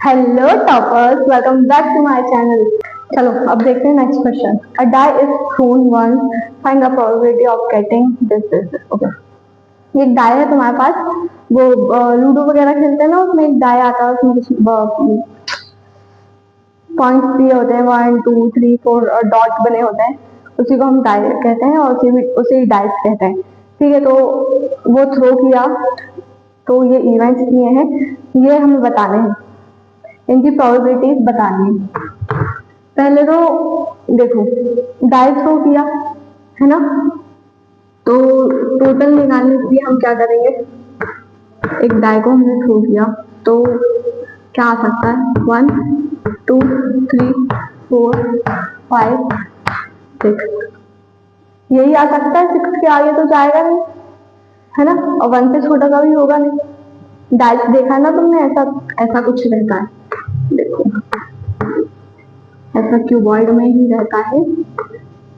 Hello toppers, welcome back to my channel. चलो अब देखते हैं next question. A die is thrown once, find the probability of getting this. Okay, एक die है तुम्हारे पास। वो लूडो वगैरह खेलते हैं ना, उसमें एक डाई आता है, उसमें कुछ पॉइंट्स दिए होते हैं, 1 2 3 4 और डॉट बने होते हैं। उसी को हम डाई कहते हैं और उसे डाइस कहते हैं। ठीक है, तो वो थ्रो किया, तो ये इवेंट्स किए हैं, ये हमें बताने हैं, इनकी प्रोबेबिलिटीज बतानी है। पहले तो देखो, डाई थ्रो किया है ना, तो टोटल निकालने के लिए हम क्या करेंगे, एक डाई को हमने थ्रो किया तो क्या आ सकता है, 1 2 3 4 5 6, यही आ सकता है। 6 के आगे तो जाएगा नहीं, है ना, और 1 से छोटा का भी होगा नहीं। डाइस देखा ना तुमने, ऐसा ऐसा कुछ रहता है, देखो ऐसा क्यूबॉइड में ही रहता है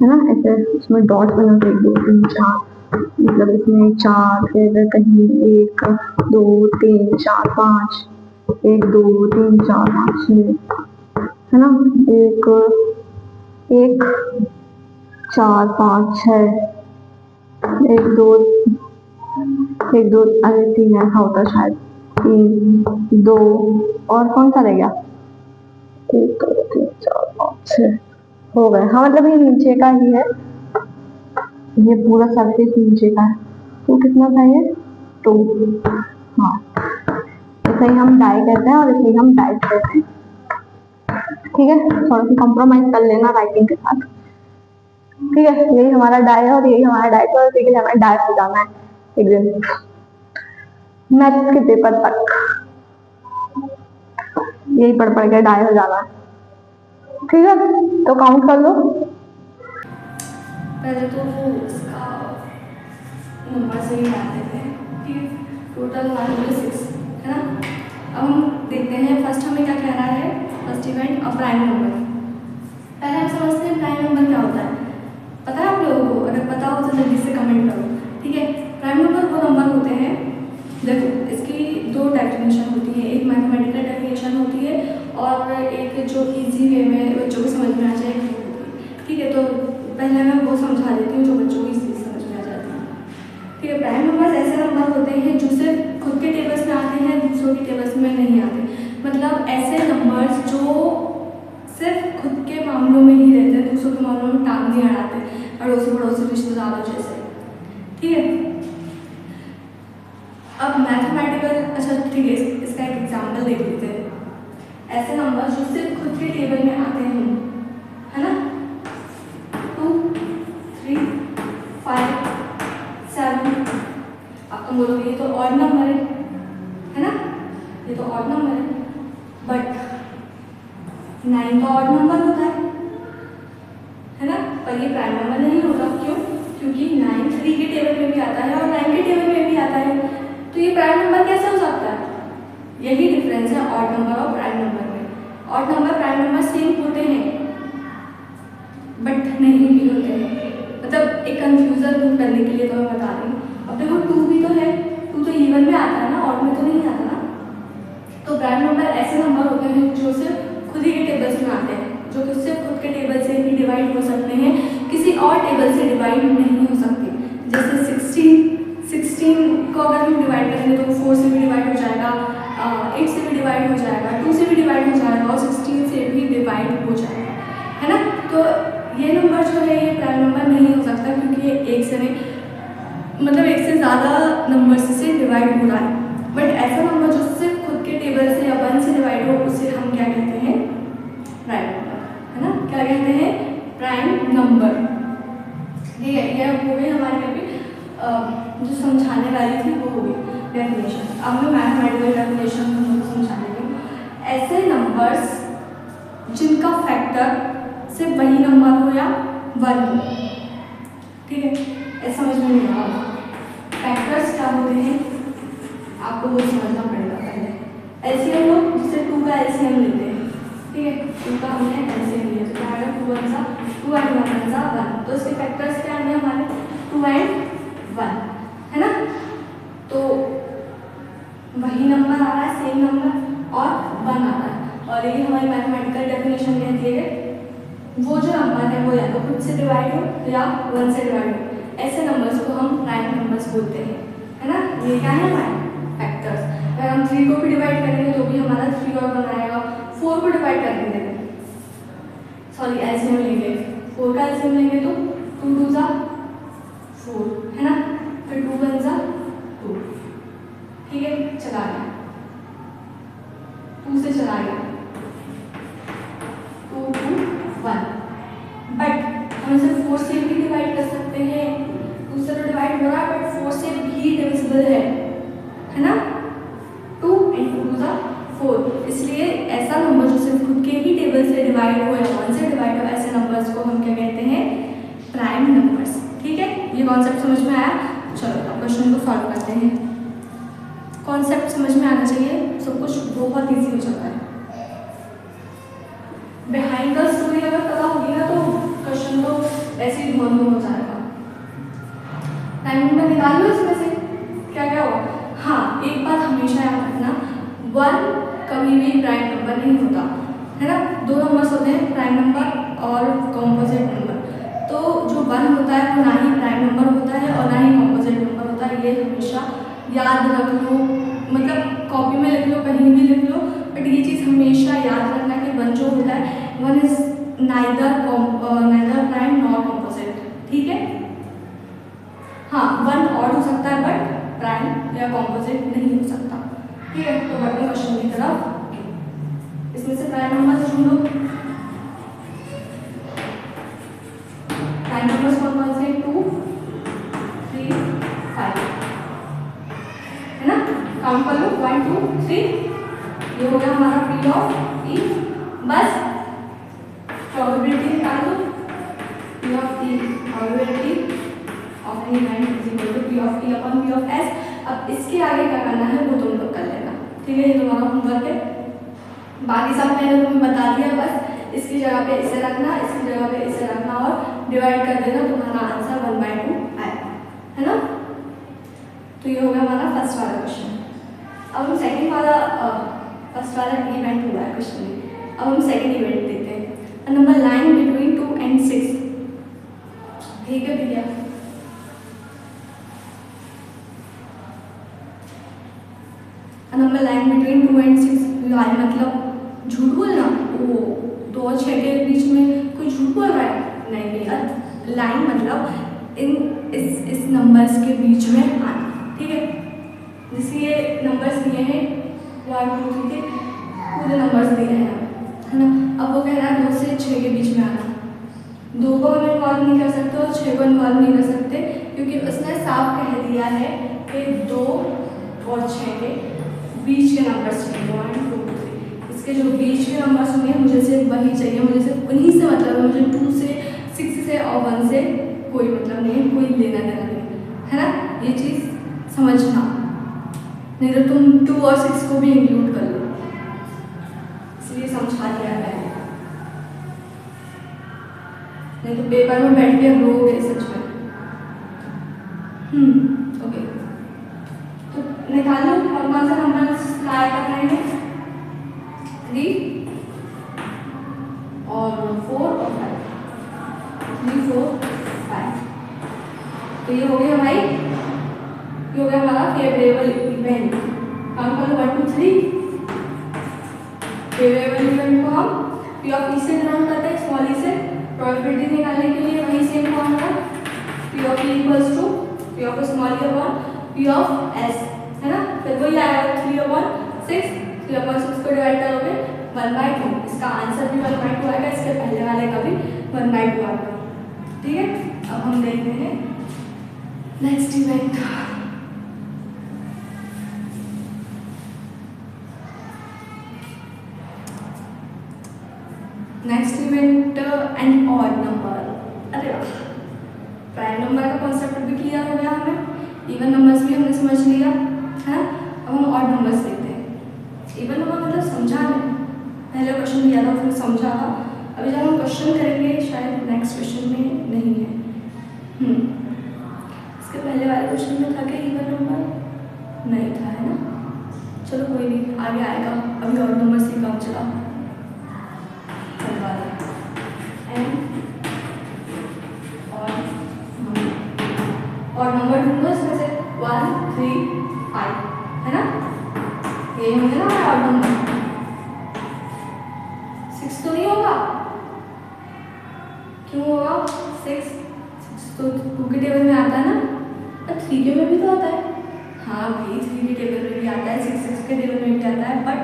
ना, ऐसे उसमें डॉट बना होते 1 2 3 4, मतलब इसमें 4, फिर कहीं 1 2 3 4 5, 1 2 3 4 5 6, है ना, 1 1 4 5 6, 1 2 1 2, अरे 3 ऐसा होता है शायद, 3 2, और कौन सा रह गया, 1 2 3 4 5 6 हो गए। हाँ, मतलब ये नीचे का ही है, ये पूरा सरफेस नीचे का है, तो कितना था ये, 2। हाँ, इसे ही हम डाई कहते हैं और इसे ही हम डाइस कहते हैं। ठीक है, थोड़ा सा कॉम्प्रोमाइज कर लेना राइटिंग के साथ। ठीक है, यही हमारा डाई है और यही हमारा डाइस है, और इसी के लिए हमें डाई हो जाना है एक दिन मैथ्स के पेपर तक, यही पढ़ पढ़ के डाई हो जाना है। ठीक है, तो काउंट कर लो। पहले तो इसका नंबर से ही डालते थे, ठीक है, टोटल 106 है ना। अब हम देखते हैं फर्स्ट हमें क्या कह रहा है, first event a prime number. पहले हम समझते हैं प्राइम नंबर क्या होता है, पता है आप लोगों को? अगर पता हो तो जल्दी से कमेंट करो। ठीक है, प्राइम नंबर वो नंबर होते हैं, देखो इसकी 2 डेफिनेशन होती है, एक मैथमेटिकल डेफिनेशन होती है और एक जो इजी वे में बच्चों को समझ में आ जाए वो होती है। ठीक है, तो पहले मैं वो समझा देती हूँ जो बच्चों को इसी समझ में आ जाती है। ठीक है, प्राइम नंबर्स ऐसे नंबर होते हैं जो सिर्फ खुद के टेबल्स में आते हैं, दूसरों के टेबल्स में नहीं आते। मतलब ऐसे नंबर्स जो सिर्फ खुद के मामलों में ही रहते हैं, दूसरों के मामलों में टांग नहीं अड़ाते, अड़ोसी पड़ोसी रिश्तेदारों जैसे। ठीक है, अब मैथमेटिकल, अच्छा ठीक है, इसका एक एग्जाम्पल देख लेते हैं। ऐसे नंबर जो सिर्फ खुद के टेबल में आते हैं, है ना, 2 3 5 7। आप तुम बोलोगे ये तो ऑड नंबर है ना, ये तो ऑड नंबर है, बट 9 तो ऑड नंबर होता है ना, पर ये प्राइम नंबर नहीं होता। क्यों? क्योंकि 9 3 के टेबल में भी आता है और 9 के टेबल में भी आता है, तो ये प्राइम नंबर कैसे हो सकता है? यही डिफरेंस है ऑड नंबर और प्राइम नंबर में। Odd number prime number same होते हैं बट नहीं भी होते हैं, मतलब एक कंफ्यूजन दूर करने के लिए तो मैं बता रही हूँ। अब देखो 2 भी तो है, 2 तो इवन में आता है ना, ऑड में तो नहीं आता ना। तो प्राइम नंबर ऐसे नंबर होते हैं जो सिर्फ खुद ही के टेबल्स में आते हैं, जो सिर्फ खुद के टेबल से ही डिवाइड हो सकते हैं, किसी और टेबल से डिवाइड नहीं हो सकते। जैसे 16 को अगर हम डिवाइड करेंगे तो 4 से भी डिवाइड हो जाएगा, 8 से भी डिवाइड हो जाएगा, 2 से भी डिवाइड हो जाएगा और 16 से भी डिवाइड हो जाएगा, है ना। तो ये नंबर जो है ये प्राइम नंबर नहीं हो सकता, क्योंकि ये एक से नहीं, मतलब एक से ज़्यादा नंबर से डिवाइड हो रहा है। बट ऐसा नंबर जो सिर्फ खुद के टेबल से या 1 से डिवाइड हो, उसे हम क्या कहते हैं, प्राइम नंबर, है ना। क्या कहते हैं? Prime number. ठीक है, यह हो गई हमारी अभी जो समझाने वाली थी वो हो गई डेफिनेशन। अब मैं मैथमेटिकल डेफिनेशन समझाने लगी। ऐसे नंबर्स जिनका फैक्टर सिर्फ वही नंबर हो या 1 हो, ठीक है, ऐसा समझ में नहीं आ रहा। फैक्टर्स क्या होते हैं आपको वो समझना पड़ेगा पहले। एलसीएम लो, जिससे 2 का एलसीएम लेते हैं, ठीक है, 2 का हमने एलसीएम लिया तो क्या आएगा, 2 1 सा 2 एंड 1 सा 1, तो इसके फैक्टर्स क्या आएंगे हमारे, 2 एंड 1, है ना। तो वही नंबर आ रहा है, सेम नंबर, और 1 आता है। और ये हमारी मैथमेटिकल डेफिनेशन कहती है कि वो जो नंबर है वो या तो खुद से डिवाइड हो या 1 से डिवाइड हो, ऐसे नंबर्स को हम प्राइम नंबर्स बोलते हैं, है ना। ये क्या है हमारे फैक्टर्स। अगर हम 3 को भी डिवाइड करेंगे तो भी हमारा 3 और बनाएगा। 4 को डिवाइड करेंगे, सॉरी एलसीएम लेंगे, 4 का एलसीएम लेंगे तो 2 2 जा 4, है ना, फिर 2 1 जा 2, ठीक है, चला गया 2 से चला गया 2 2 1। बट हम इसे 4 से भी डिवाइड कर सकते हैं, 2 से तो डिवाइड हो रहा है बट 4 से भी डिविजिबल है ना। 2 × 2 = 4, इसलिए ऐसा नंबर जो सिर्फ खुद के ही टेबल से डिवाइड हो या 1 से डिवाइड हो, ऐसे नंबर्स को हम क्या कहते हैं, प्राइम नंबर्स। ठीक है, ये कॉन्सेप्ट समझ में आया। चलो अब क्वेश्चन को सॉल्व करते हैं। कॉन्सेप्ट समझ में आना चाहिए, सब कुछ बहुत इजी हो जाता है। बिहाइंड द स्टोरी अगर पता होगी ना तो क्वेश्चन तो ऐसे ही ढोल हो जाएगा। टाइम नंबर निकाल लो इसमें से क्या क्या होगा। हाँ, एक बात हमेशा याद रखना, 1 कभी भी प्राइम नंबर नहीं होता, है ना। 2 नंबर्स होते हैं, प्राइम नंबर और कॉम्पोजिट नंबर। तो जो 1 होता है वो ना ही प्राइम नंबर होता है और ना ही कॉम्पोजिट नंबर होता है, ये हमेशा याद रख लो, मतलब कॉपी में लिख लो, कहीं भी लिख लो, बट ये चीज़ हमेशा याद रखना कि 1 जो होता है 1 is neither prime nor composite, ठीक है। हाँ, 1 ऑड हो सकता है बट प्राइम या कॉम्पोजिट नहीं हो सकता, ठीक है। तो बढ़ते हैं क्वेश्चन की तरफ। इसमें से प्राइम नंबर ढूंढ लो। प्राइम नंबर्स कौन कौन से, 2 3 5, है ना। काउंट कर लो 1 2 3, ये हो गया हमारा P ऑफ E। बस प्रोबेबिलिटी निकाल दो, P of E probability of any event is equal to P of E upon P of S। अब इसके आगे क्या करना है वो तुम लोग कर लेना, ठीक है, ये तुम्हारा होमवर्क है। बाकी सब मैंने तुम्हें बता दिया, बस इसकी जगह पे इसे रखना, इसकी जगह पे इसे रखना और डिवाइड कर देना, तुम्हारा आंसर 1/2 आएगा, है ना। तो ये हो गया हमारा फर्स्ट वाला क्वेश्चन। अब हम सेकंड वाला, फर्स्ट वाला इवेंट हुआ है क्वेश्चन में, अब हम सेकंड इवेंट देते हैं। A number line between 2 and 6, ठीक है भैया। A number line between 2 and 6, line मतलब झूठ बोलना, वो 2 और 6 के बीच में कोई झूठ बोल रहा है, नहीं भैया। लाइन मतलब इस नंबर्स के बीच में आना, ठीक है। जैसे ये नंबर्स दिए हैं 1 2 3 के पूरे नंबर्स दिए हैं, है ना। अब वो कह रहा है 2 से 6 के बीच में आना। 2 को हम इन्वॉल्व नहीं कर सकते और 6 को इन्वॉल्व नहीं कर सकते, क्योंकि उसने साफ कह दिया है कि 2 और 6 के बीच के नंबर्स चाहिए, 1 2 3। इसके जो बीच के नंबर्स होंगे मुझे सिर्फ वही चाहिए, मुझे सिर्फ उन्हीं से मतलब है, मुझे 2 से 6 से और 1 से कोई मतलब नहीं है, कोई लेना देना नहीं, है ना। ये चीज़ समझना, नहीं तो तुम 2 और 6 को भी इंक्लूड कर लो, इसलिए समझा दिया है, नहीं तो पेपर में बैठ के रोगे सच में। ओके, तो निकाल लो कौन कौन सा नंबर लाया कर रहे हैं, 3 और 4 और 5, 3 4 5। तो ये हो गया भाई, ये हो गया हमारा फेवरेबल इवेंट। काउंट करो 1 2 3। फेवरेबल इवेंट को हम P ऑफ E से डिनोट करते हैं, स्मॉल e से। प्रोबेबिलिटी निकालने के लिए वही same formula, P of E equals to P of small e upon P of S, है ना। फिर वही आएगा 3/6, 3/6 को डिवाइड करोगे 1/2, इसका आंसर भी 1/2 आएगा, इसके पहले वाले का भी 1/2 आएगा, ठीक है। अब हम देखते हैं next event. Next event an odd number. अरे प्राइम नंबर का कॉन्सेप्ट भी क्लियर हो गया हमें, इवन नंबर्स भी हमने समझ लिया, है ना। अब हम ऑड नंबर्स देखते हैं। इवन नंबर मतलब समझा नहीं, पहले क्वेश्चन दिया था फिर समझा था, अभी जब हम क्वेश्चन करेंगे शायद नेक्स्ट क्वेश्चन में नहीं है। इसके पहले वाले क्वेश्चन में था कि इवन नंबर नहीं था, है ना। चलो कोई नहीं, आगे आएगा, अभी और नंबर से काम चला। एंड और नंबर ढूंढो इसमें से 1 3 5 है ना, ये होंगे ना और नंबर। 6 तो नहीं होगा, क्यों होगा 6 तो 2 के टेबल में आता है ना, और 3 के में भी तो आता है। हाँ भाई 3 के टेबल में भी आता है, 6 के टेबल में भी आता है, बट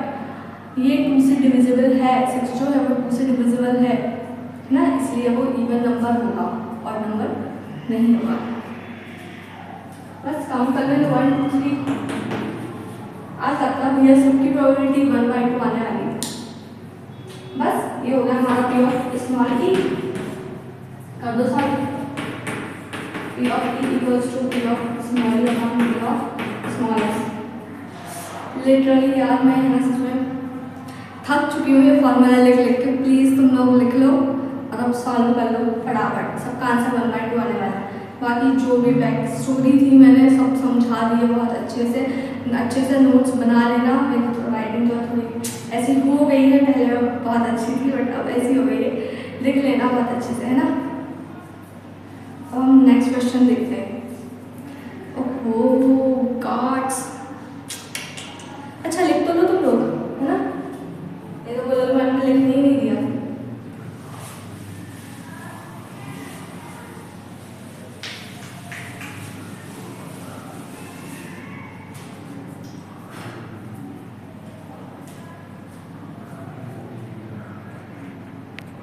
ये 2 से डिविजिबल है। 6 जो है वो 2 से डिविजिबल है ना, इसलिए वो इवन नंबर होगा और नंबर नहीं होगा। बस काउंट कर लेंगे 1 2 3। आ सकता भैया सबकी प्रोबेबिलिटी 1/2 आने वाली है। बस ये हो गया हमारा पी ऑफ स्मॉल ई। कर दो solve. P of E equals to P of small E upon P of small S. Literally यार मैं यहाँ सच में थक चुकी हूँ ये फॉर्मूला लिख लिख के। प्लीज़ तुम लोग लिख लो और अब सॉल्व कर लो फटाफट। सबका आंसर 1/2 आने वाला है। बाकी जो भी बैक स्टोरी थी मैंने सब समझा दी है बहुत अच्छे से नोट्स बना लेना। मेरी तो राइटिंग जो थोड़ी ऐसी हो गई है, पहले बहुत अच्छी थी बट अब ऐसी हो गई है, लिख लेना बहुत अच्छे से, है ना। अब हम नेक्स्ट क्वेश्चन देखते हैं।